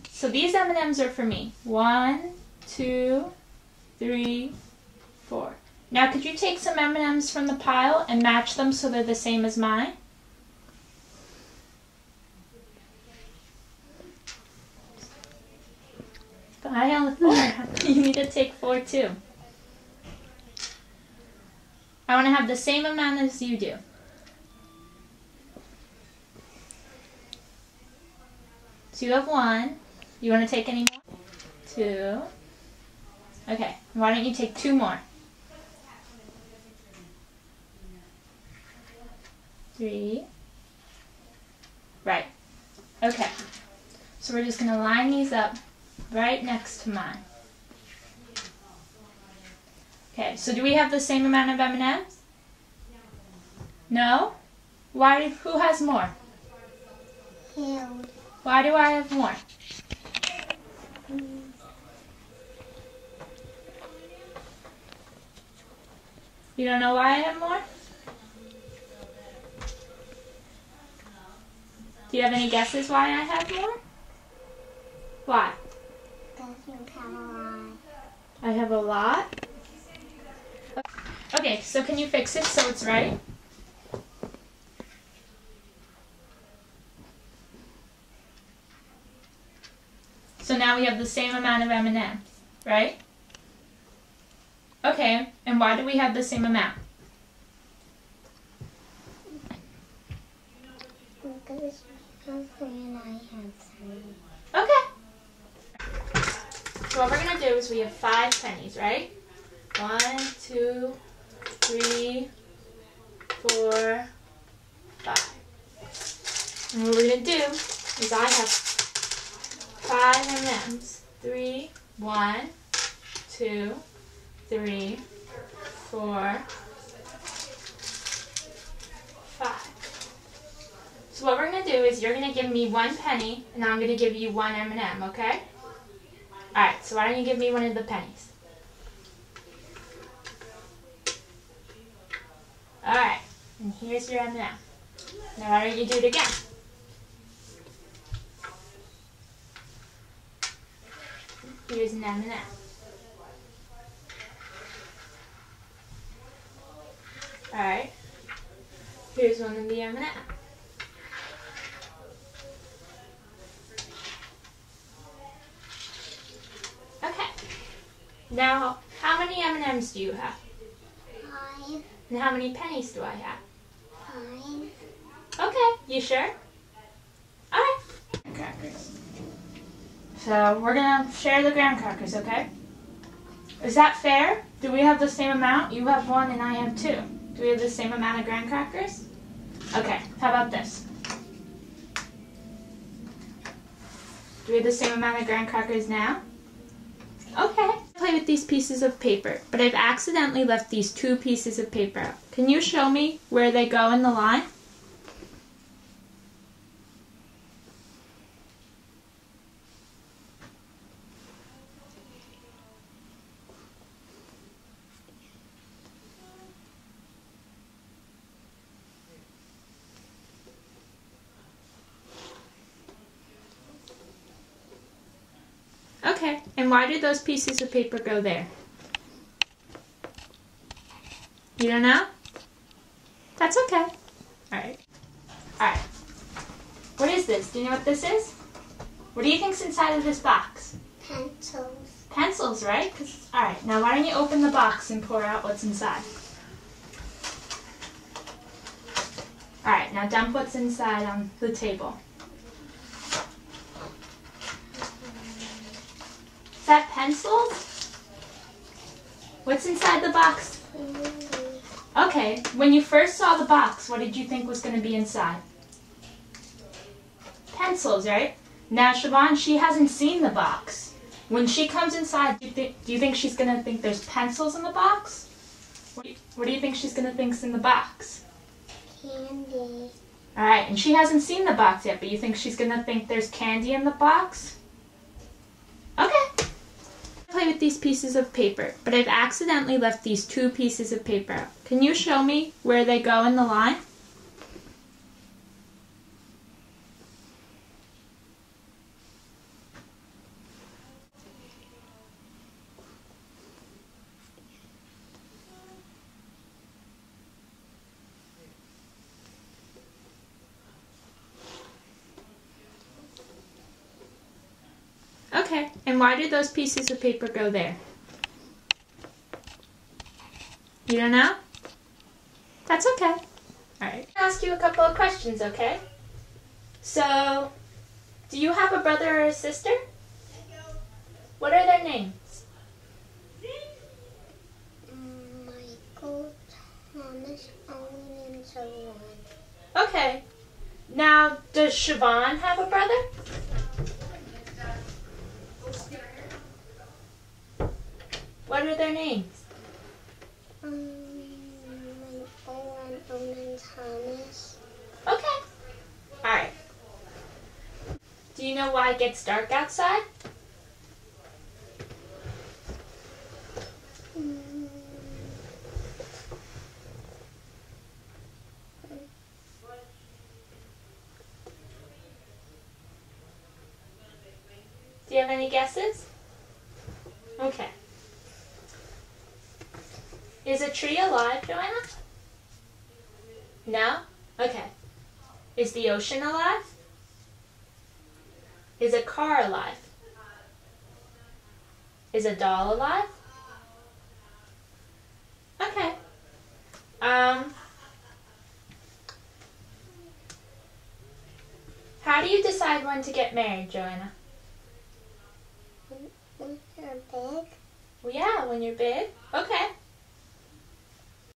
so these M&Ms are for me. 1, 2, 3, 4. Now could you take some M&Ms from the pile and match them so they're the same as mine? But I only 4. You need to take 4 too. I want to have the same amount as you do. So you have 1. You want to take any more? 2. Okay, why don't you take 2 more? 3. Right. Okay. So we're just going to line these up right next to mine. Okay, so do we have the same amount of M&Ms? No? Why? Who has more? You. Why do I have more? You don't know why I have more? Do you have any guesses why I have more? Why? Because you have a lot. I have a lot? Okay, so can you fix it so it's right? So now we have the same amount of M&Ms, right? Okay, and why do we have the same amount? Because and I have 3. Okay. So what we're going to do is we have 5 pennies, right? 1, 2, 3, 4, 5. And what we're going to do is I have 5 M&Ms. 3, 1, 2, 3, 4, 5. So what we're going to do is you're going to give me 1 penny, and I'm going to give you 1 M&M, okay? Alright, so why don't you give me one of the pennies? Alright, and here's your M&M. Now why don't you do it again? Here's an M&M. Alright, here's one of the M&M. Okay, now how many M&Ms do you have? 5. And how many pennies do I have? 5. Okay, you sure? Alright. Crackers. So we're gonna share the graham crackers, okay? Is that fair? Do we have the same amount? You have 1 and I have 2. Do we have the same amount of graham crackers? Okay, how about this? Do we have the same amount of graham crackers now? Okay. Play with these pieces of paper, but I've accidentally left these 2 pieces of paper out. Can you show me where they go in the line? Okay, and why did those pieces of paper go there? You don't know? That's okay. Alright. Alright. What is this? Do you know what this is? What do you think's inside of this box? Pencils. Pencils, right? Alright, now why don't you open the box and pour out what's inside? Alright, now dump what's inside on the table. Is that pencils? What's inside the box? Okay, when you first saw the box, what did you think was going to be inside? Pencils, right? Now, Siobhan, she hasn't seen the box. When she comes inside, do you think she's going to think there's pencils in the box? What do you think she's going to think's in the box? Candy. Alright, and she hasn't seen the box yet, but you think she's going to think there's candy in the box? Okay. Play with these pieces of paper, but I've accidentally left these 2 pieces of paper out. Can you show me where they go in the line? Okay, and why did those pieces of paper go there? You don't know? That's okay. Alright. I'll ask you a couple of questions, okay? So, do you have a brother or a sister? What are their names? Michael, Thomas, Owen, and Siobhan. Okay. Now, does Siobhan have a brother? What are their names? Michael and Owen, Thomas. Okay. Alright. Do you know why it gets dark outside? Do you have any guesses? Okay. Is a tree alive, Joanna? No? Okay. Is the ocean alive? Is a car alive? Is a doll alive? Okay. How do you decide when to get married, Joanna? When you're big. Well, yeah, when you're big. Okay.